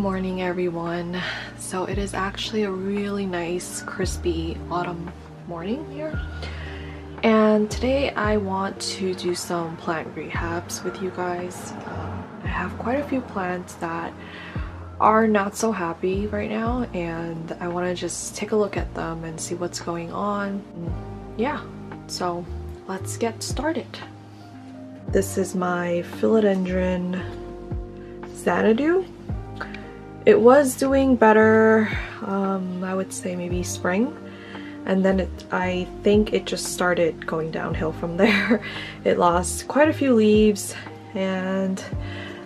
morning, everyone. So it is actually a really nice crispy autumn morning here, and today I want to do some plant rehabs with you guys. I have quite a few plants that are not so happy right now, and I want to just take a look at them and see what's going on. Yeah, so let's get started. This is my philodendron Xanadu. It was doing better, I would say maybe spring, and then I think it just started going downhill from there. It lost quite a few leaves, and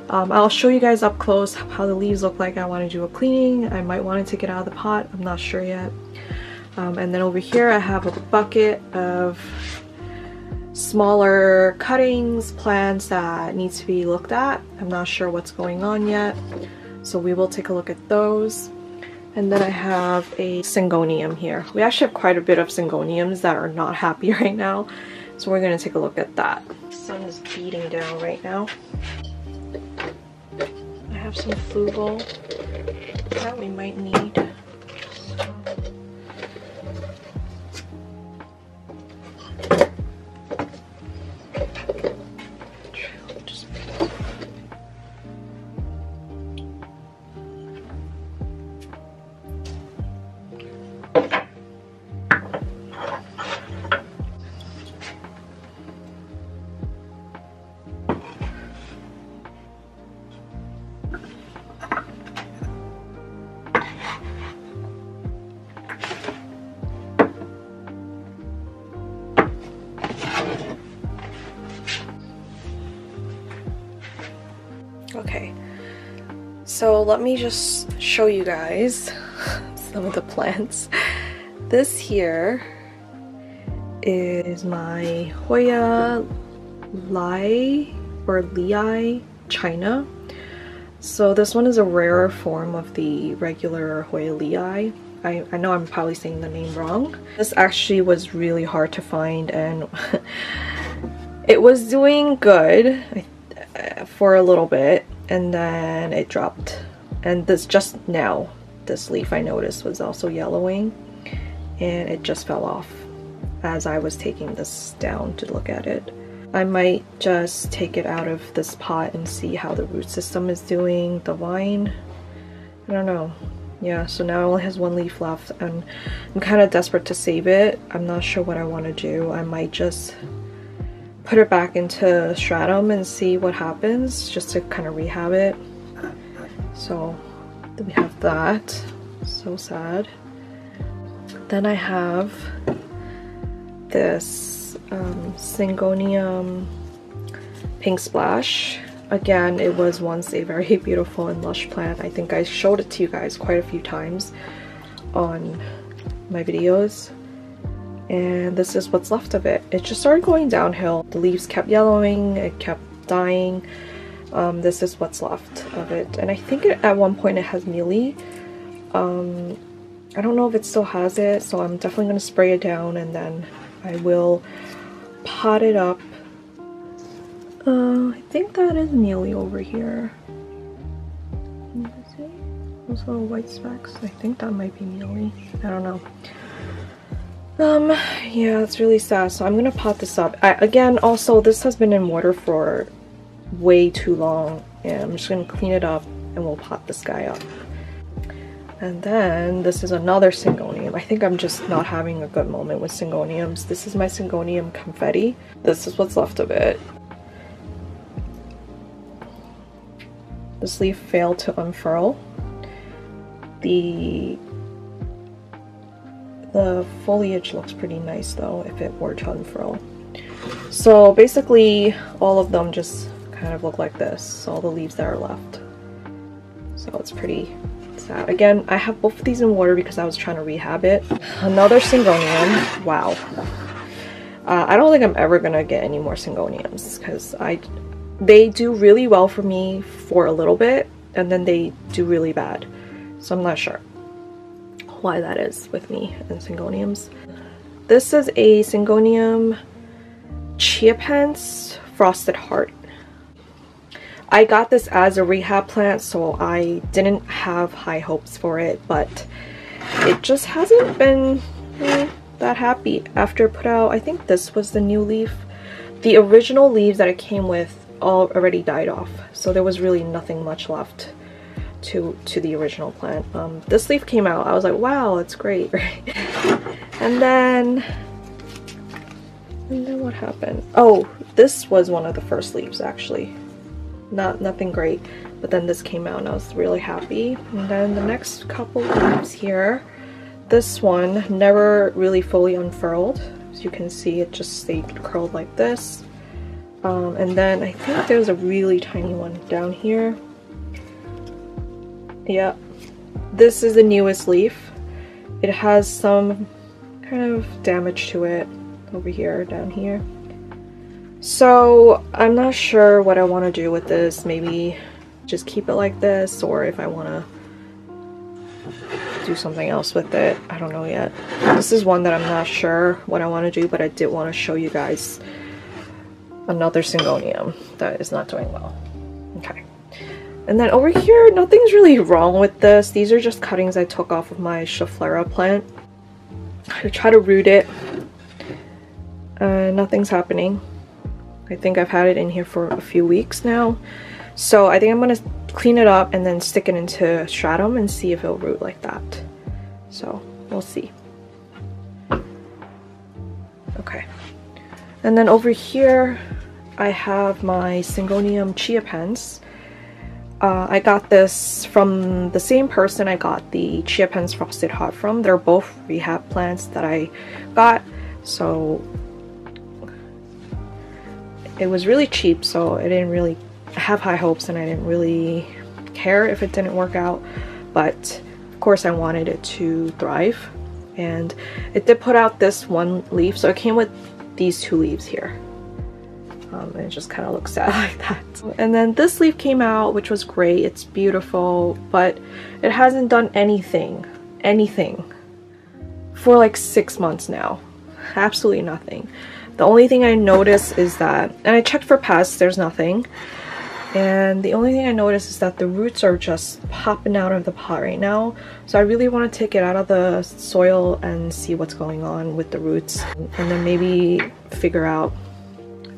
I'll show you guys up close how the leaves look like. I want to do a cleaning. I might want to take it out of the pot, I'm not sure yet. And then over here I have a bucket of smaller cuttings, plants that needs to be looked at. I'm not sure what's going on yet, so we will take a look at those. And then I have a syngonium here. We actually have quite a bit of syngoniums that are not happy right now, so we're going to take a look at that. The sun is beating down right now. I have some flugel that we might need. Okay, so let me just show you guys some of the plants. This here is my Hoya Lai or Lei China. So this one is a rarer form of the regular Hoya Lei. I know I'm probably saying the name wrong. This actually was really hard to find, and it was doing good for a little bit, and then it dropped. And this just now, this leaf I noticed was also yellowing, and it just fell off as I was taking this down to look at it. I might just take it out of this pot and see how the root system is doing. The vine, I don't know. Yeah, so now it only has one leaf left, and I'm kind of desperate to save it. I'm not sure what I want to do. I might just put it back into stratum and see what happens, just to kind of rehab it. So we have that. So sad. Then I have this syngonium pink splash. Again, it was once a very beautiful and lush plant. I think I showed it to you guys quite a few times on my videos. And this is what's left of it. It just started going downhill. The leaves kept yellowing, it kept dying. This is what's left of it. And I think at one point it has mealy. I don't know if it still has it, so I'm definitely going to spray it down, and then I will pot it up. I think that is mealy over here. Can you see those little white specks? I think that might be mealy. I don't know. Yeah, it's really sad, so I'm gonna pot this up. Again, also, this has been in water for way too long, and I'm just gonna clean it up and we'll pot this guy up. And then this is another syngonium. I think I'm just not having a good moment with syngoniums. This is my syngonium confetti. This is what's left of it. This leaf failed to unfurl. The foliage looks pretty nice though if it were to unfurl. So basically all of them just kind of look like this, all the leaves that are left. So it's pretty sad. Again, I have both of these in water because I was trying to rehab it. Another syngonium. Wow. I don't think I'm ever gonna get any more syngoniums because they do really well for me for a little bit, and then they do really bad. So I'm not sure why that is with me and syngoniums. This is a syngonium chia pants frosted heart. I got this as a rehab plant, so I didn't have high hopes for it, but it just hasn't been that happy. After put out, I think this was the new leaf. The original leaves that it came with all already died off, so there was really nothing much left to the original plant. This leaf came out, I was like, wow, it's great, right? and then what happened? Oh, this was one of the first leaves actually. Nothing great, but then this came out and I was really happy. And then the next couple leaves here, this one never really fully unfurled. As you can see, it just stayed curled like this. And then I think there's a really tiny one down here. Yeah, this is the newest leaf. It has some kind of damage to it over here, down here. So I'm not sure what I want to do with this. Maybe just keep it like this, or if I want to do something else with it. I don't know yet. This is one that I'm not sure what I want to do, but I did want to show you guys another syngonium that is not doing well. Okay. And then over here, nothing's really wrong with this. These are just cuttings I took off of my Schefflera plant. I try to root it. Nothing's happening. I think I've had it in here for a few weeks now. So I think I'm going to clean it up and then stick it into stratum and see if it'll root like that. So we'll see. Okay. And then over here, I have my Syngonium Chia Pens. I got this from the same person I got the Chia Pens Frosted Heart from. They're both rehab plants that I got. So it was really cheap, so I didn't really have high hopes and I didn't really care if it didn't work out. But of course I wanted it to thrive. And it did put out this one leaf, so it came with these two leaves here. And it just kind of looks sad like that. And then this leaf came out, which was great. It's beautiful, but it hasn't done anything for like 6 months now. Absolutely nothing. The only thing I noticed is that, and I checked for pests, there's nothing. And the only thing I noticed is that the roots are just popping out of the pot right now. So I really want to take it out of the soil and see what's going on with the roots. And then maybe figure out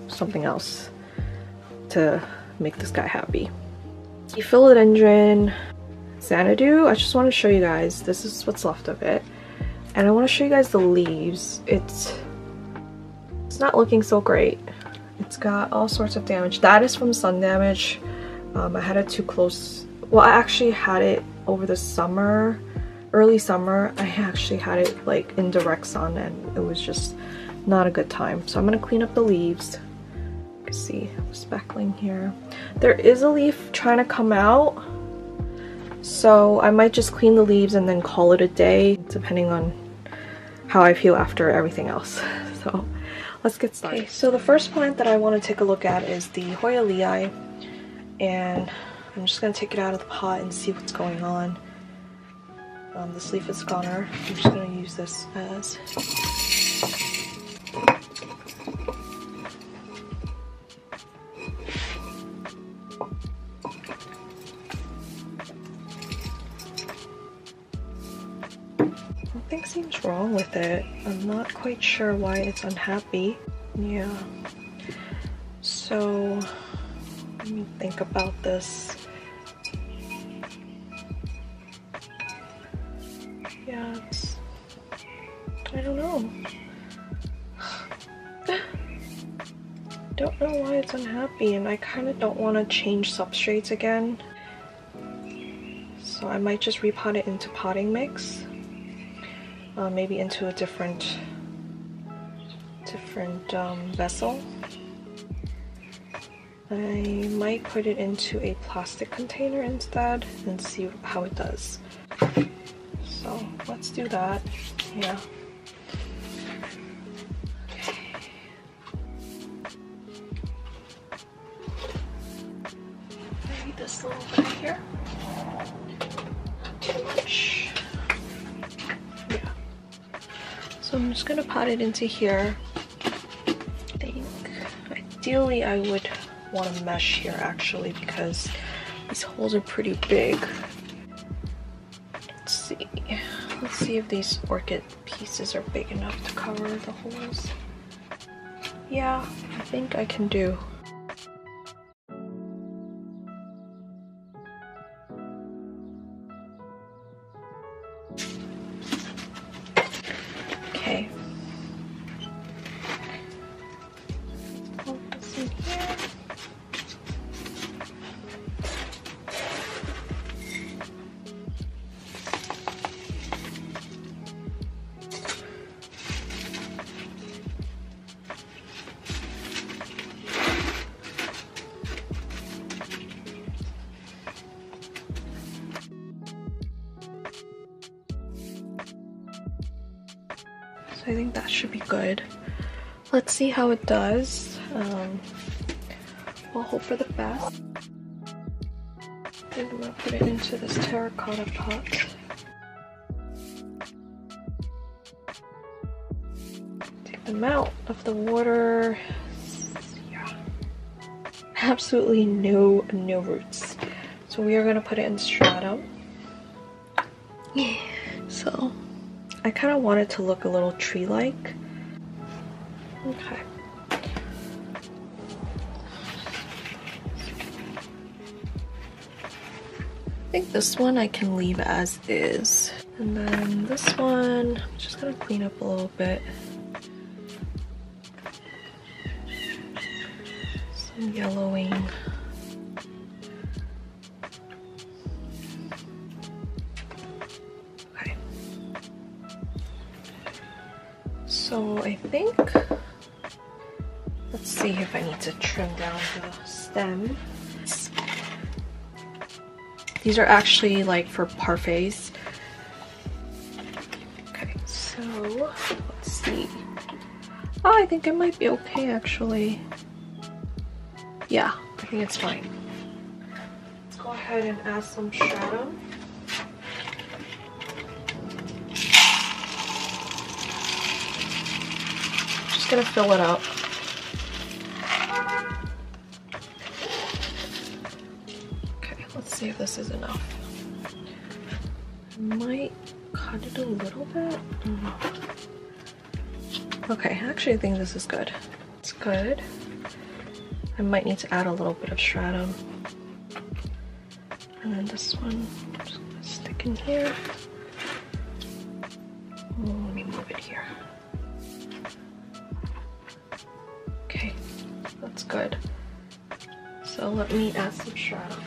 something else to make this guy happy. The philodendron Xanadu, I just want to show you guys, this is what's left of it. And I want to show you guys the leaves. It's not looking so great. It's got all sorts of damage. That is from sun damage. I had it too close. Well, I actually had it over the summer, early summer. I actually had it like in direct sun and it was just not a good time. So I'm gonna clean up the leaves. You can see speckling here. There is a leaf trying to come out. So I might just clean the leaves and then call it a day, depending on how I feel after everything else. So let's get started. Okay, so the first plant that I want to take a look at is the Hoya lei, and I'm just going to take it out of the pot and see what's going on. This leaf is goner. I'm just going to use this as... Something seems wrong with it. I'm not quite sure why it's unhappy. Yeah. So let me think about this. Yeah, I don't know. Don't know why it's unhappy, and I kind of don't want to change substrates again. So I might just repot it into potting mix. Maybe into a different vessel. I might put it into a plastic container instead and see how it does. So let's do that. Yeah. Maybe this little bit here. Not too much. So I'm just gonna pot it into here. I think ideally I would want to mesh here actually because these holes are pretty big. Let's see if these orchid pieces are big enough to cover the holes. Yeah, I think I can do. Okay. Put this in here. So I think that should be good. Let's see how it does. We'll hope for the best. I think I'm gonna put it into this terracotta pot. Take them out of the water. Yeah. Absolutely no roots. So we are gonna put it in stratum. So I kind of want it to look a little tree-like. Okay. I think this one I can leave as is. And then this one, I'm just gonna clean up a little bit. Some yellowing. Okay. So I think, let's see if I need to trim down the stem. These are actually like for parfaits. Okay, so let's see. Oh, I think it might be okay actually. Yeah, I think it's fine. Let's go ahead and add some stratum. Just gonna fill it up. Let's see if this is enough. I might cut it a little bit. Okay, actually I think this is good. It's good. I might need to add a little bit of stratum. And then this one, I'm just gonna stick in here. Oh, let me move it here. Okay, that's good. So let me add some stratum.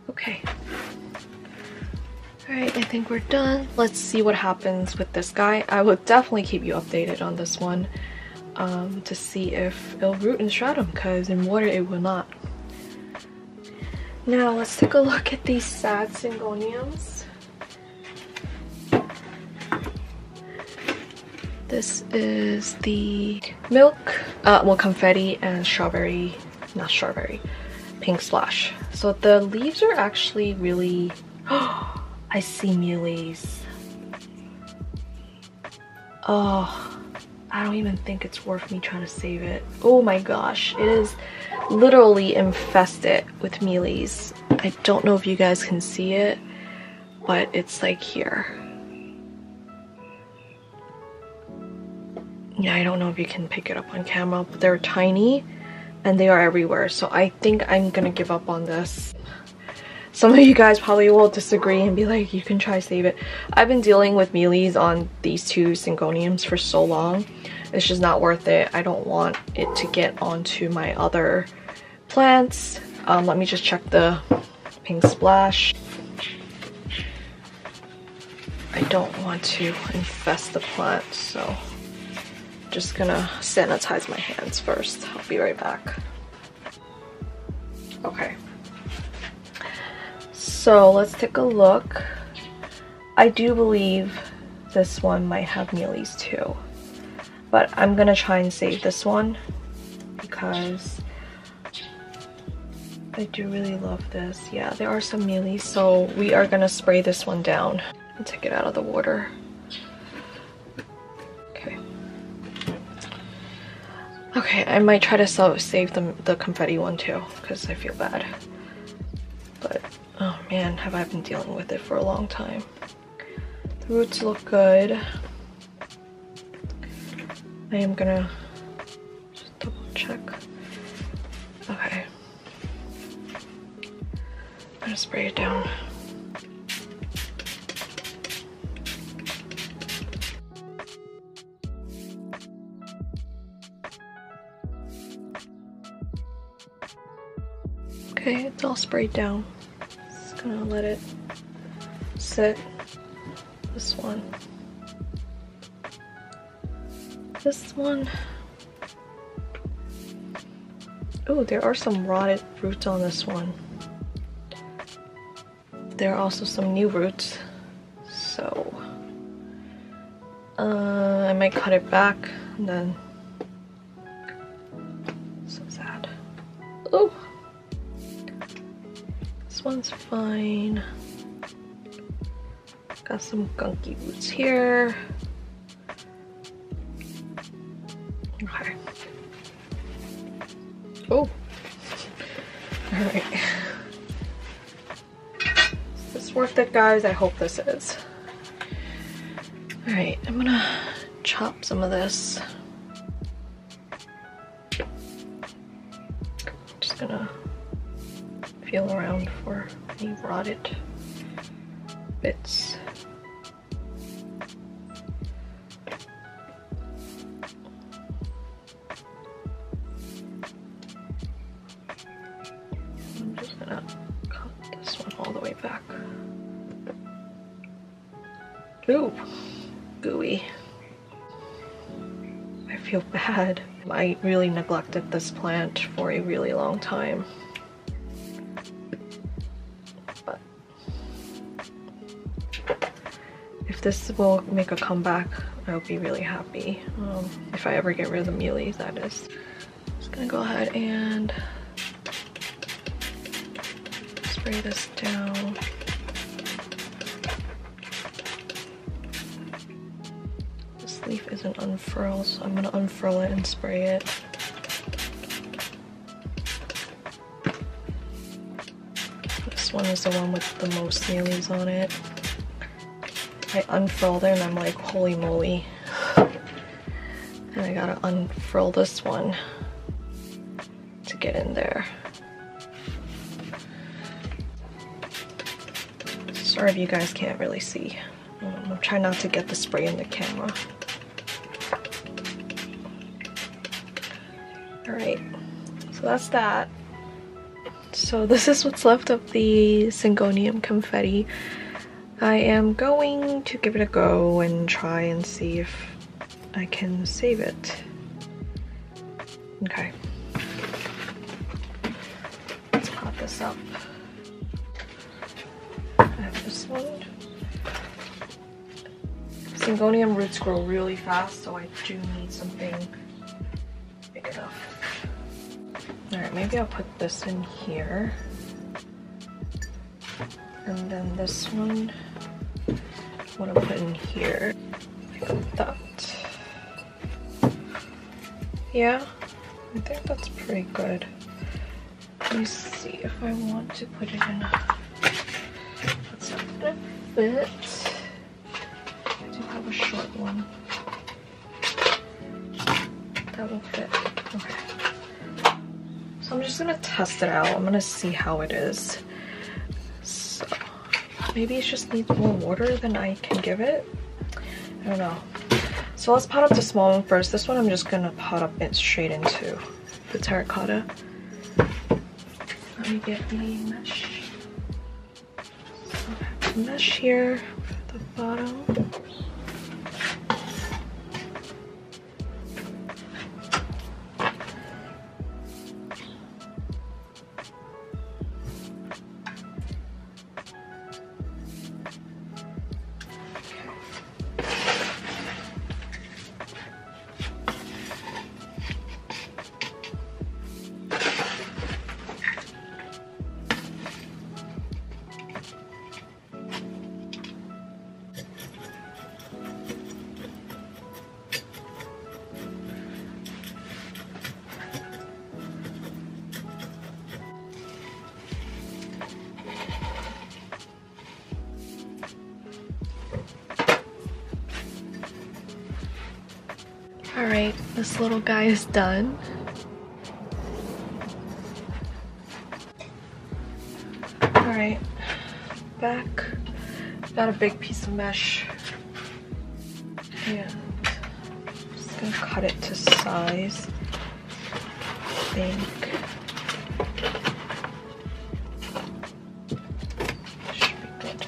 Okay. Alright, I think we're done. Let's see what happens with this guy. I will definitely keep you updated on this one to see if it'll root in stratum, because in water it will not. Now let's take a look at these sad syngoniums. This is the milk, well, confetti and strawberry, not strawberry, pink splash. So the leaves are actually really, I see muleys. Oh, I don't even think it's worth me trying to save it. Oh my gosh, it is literally infested with muleys. I don't know if you guys can see it, but it's like here. Yeah, I don't know if you can pick it up on camera, but they're tiny and they are everywhere. So I think I'm gonna give up on this. Some of you guys probably will disagree and be like, you can try save it. I've been dealing with mealies on these two syngoniums for so long. It's just not worth it. I don't want it to get onto my other plants. Let me just check the pink splash. I don't want to infest the plant, so just gonna sanitize my hands first. I'll be right back. Okay. So let's take a look. I do believe this one might have mealies too, but I'm gonna try and save this one because I do really love this. Yeah, there are some mealies, so we are gonna spray this one down and take it out of the water. Okay, I might try to save the confetti one too, because I feel bad. But, oh man, have I been dealing with it for a long time. The roots look good. I am gonna just double check. Okay. I'm gonna spray it down. Okay, it's all sprayed down. Just gonna let it sit. This one. This one. Oh, there are some rotted roots on this one. There are also some new roots. So, I might cut it back and then. So sad. Oh! This one's fine. Got some gunky roots here. Okay. Oh. Alright. Is this worth it, guys? I hope this is. Alright, I'm gonna chop some of this. Just gonna feel around for any rotted bits. I'm just gonna cut this one all the way back. Ooh, gooey. I feel bad. I really neglected this plant for a really long time. But if this will make a comeback, I'll be really happy. If I ever get rid of the mealies, that is. Just gonna go ahead and spray this down. This leaf isn't unfurled, so I'm gonna unfurl it and spray it. This one is the one with the most mealies on it. I unfurled it and I'm like, holy moly. And I gotta unfurl this one to get in there. Sorry if you guys can't really see. I'm trying not to get the spray in the camera. Alright, so that's that. So this is what's left of the Syngonium confetti. I am going to give it a go and try and see if I can save it. Okay. Let's pot this up. I have this one. Syngonium roots grow really fast, so I do need something big enough. Alright, maybe I'll put this in here. And then this one, I'm gonna put in here, like that. Yeah, I think that's pretty good. Let me see if I want to put it in. That's not gonna fit. I do have a short one. That will fit. Okay. So I'm just gonna test it out. I'm gonna see how it is. So maybe it just needs more water than I can give it. I don't know. So let's pot up the small one first. This one I'm just gonna pot up it straight into the terracotta. Let me get the mesh. So I have the mesh here at the bottom. Alright, this little guy is done. Alright, back. Got a big piece of mesh. And I'm just gonna cut it to size. I think. Should be good.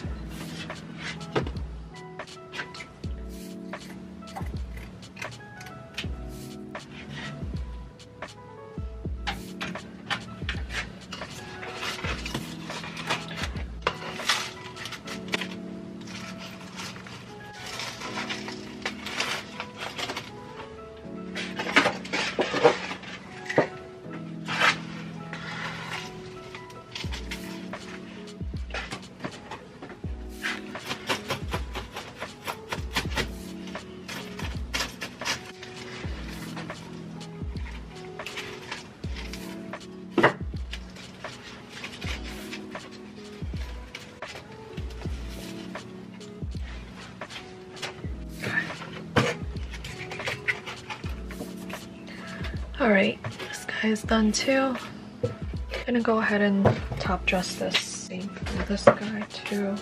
Alright, this guy is done too. I'm gonna go ahead and top dress this. Same for this guy too.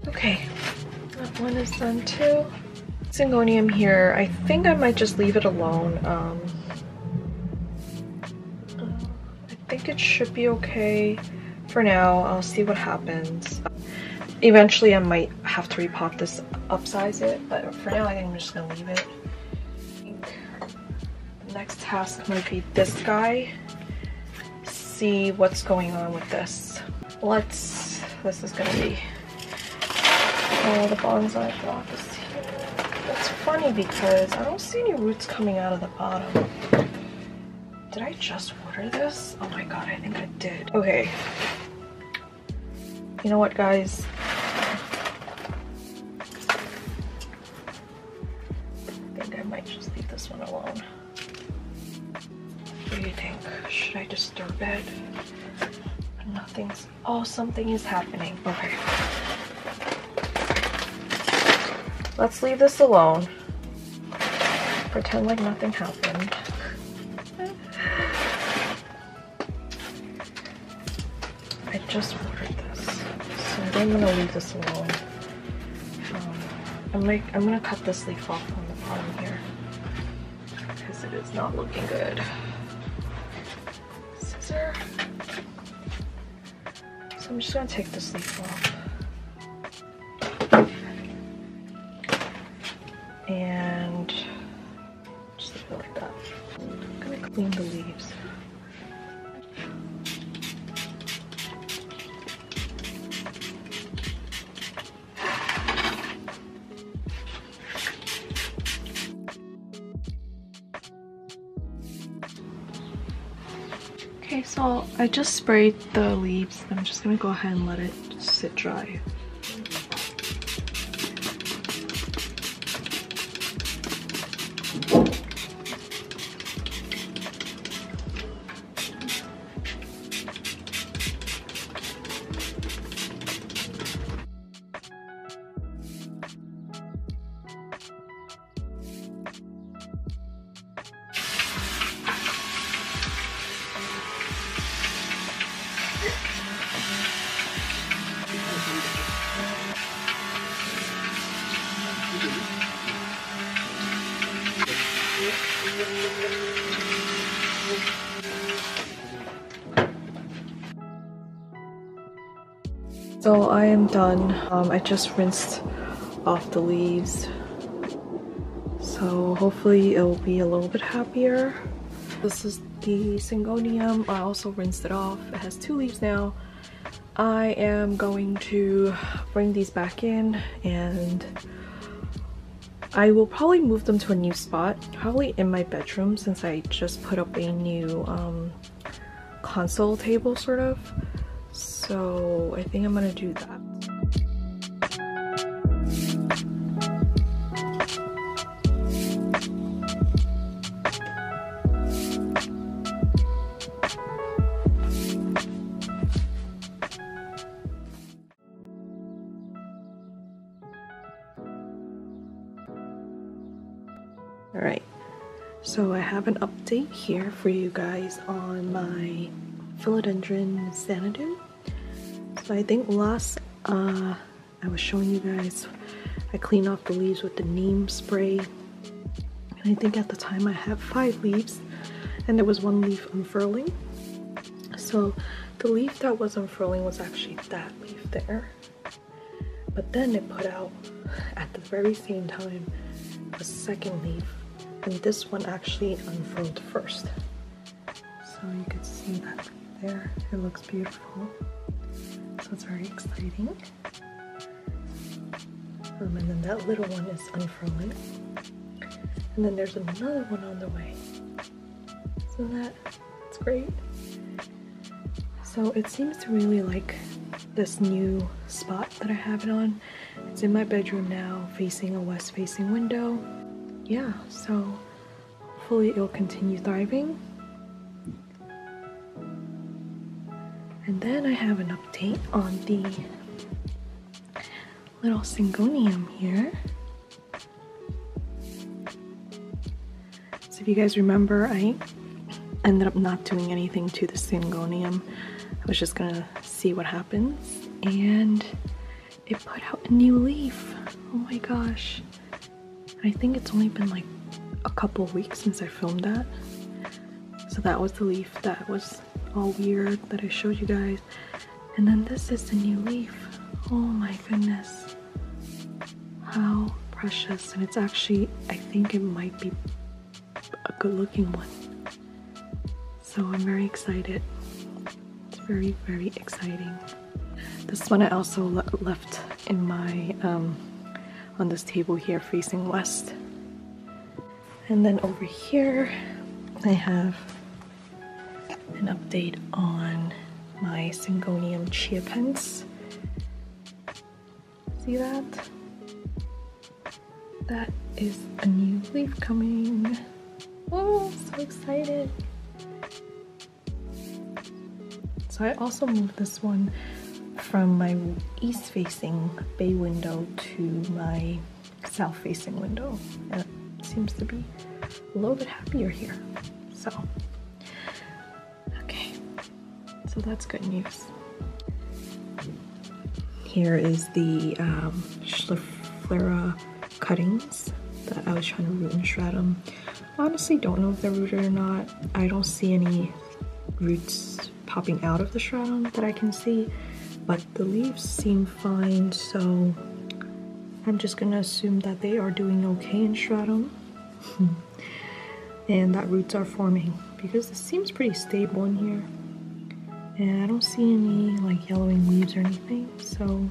Okay, that one is done too. Syngonium here, I think I might just leave it alone. I think it should be okay for now. I'll see what happens. Eventually I might have to repot this, upsize it, but for now I think I'm just gonna leave it. I think the next task might be this guy. See what's going on with this. This is gonna be the bonsai block is here. That's funny because I don't see any roots coming out of the bottom. Did I just water this? Oh my god, I think I did. Okay. You know what, guys? I think I might just leave this one alone. What do you think? Should I disturb it? Nothing's... Oh, something is happening. Okay. Let's leave this alone. Pretend like nothing happened. I just watered this, so I think I'm gonna leave this alone. I'm gonna cut this leaf off on the bottom here because it is not looking good. Scissor. So I'm just gonna take this leaf off. And just leave it like that. I'm gonna clean the leaves. Okay, so I just sprayed the leaves. I'm just gonna go ahead and let it sit dry. So I am done. I just rinsed off the leaves. So hopefully it will be a little bit happier. This is the Syngonium. I also rinsed it off. It has 2 leaves now. I am going to bring these back in, and I will probably move them to a new spot, probably in my bedroom, since I just put up a new console table sort of. So I think I'm gonna do that. Alright, so I have an update here for you guys on my philodendron xanadu. So I think last I was showing you guys, I cleaned off the leaves with the neem spray. And I think at the time I had 5 leaves and there was 1 leaf unfurling. So the leaf that was unfurling was actually that leaf there. But then it put out at the very same time a second leaf, and this one actually unfurled first. So you can see that there, it looks beautiful. So it's very exciting. And then that little one is unfurling. And then there's another one on the way. Isn't that, it's great. So it seems to really like this new spot that I have it on. It's in my bedroom now, facing a west facing window. Yeah, so hopefully it'll continue thriving. And then I have an update on the little syngonium here. So if you guys remember, I ended up not doing anything to the syngonium. I was just gonna see what happens, and it put out a new leaf. Oh my gosh. I think it's only been like a couple of weeks since I filmed that. So that was the leaf that was all weird that I showed you guys. And then this is the new leaf. Oh my goodness. How precious. And it's actually, I think it might be a good looking one. So I'm very excited. It's very, very exciting. This one I also left in my, on this table here facing west. And then over here, I have an update on my syngonium chia pens. See that? That is a new leaf coming. Oh, so excited. So I also moved this one from my east facing bay window to my south facing window, and it seems to be a little bit happier here. So okay, so that's good news. Here is the Schliflera cuttings that I was trying to root and shred them. Honestly, don't know if they're rooted or not. I don't see any roots popping out of the stratum that I can see, but the leaves seem fine, so I'm just gonna assume that they are doing okay in stratum and that roots are forming, because it seems pretty stable in here and I don't see any like yellowing leaves or anything. So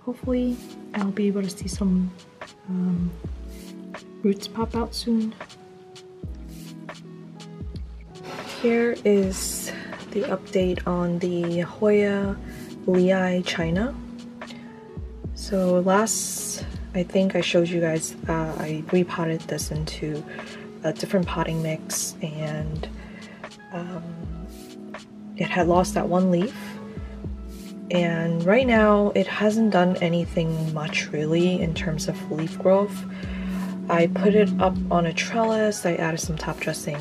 hopefully I'll be able to see some roots pop out soon. Here is the update on the Hoya Lei China. So last, I think I showed you guys, I repotted this into a different potting mix, and it had lost that 1 leaf, and right now it hasn't done anything much really in terms of leaf growth. I put it up on a trellis, I added some top dressing.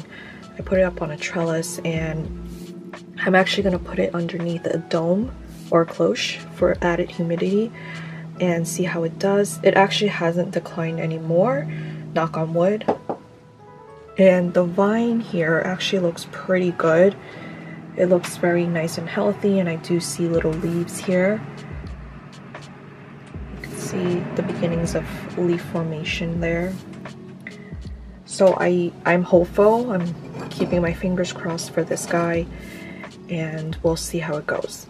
I put it up on a trellis, and I'm actually going to put it underneath a dome or a cloche for added humidity and see how it does. It actually hasn't declined anymore, knock on wood. And the vine here actually looks pretty good. It looks very nice and healthy, and I do see little leaves here. You can see the beginnings of leaf formation there. So I'm hopeful. I'm keeping my fingers crossed for this guy, and we'll see how it goes.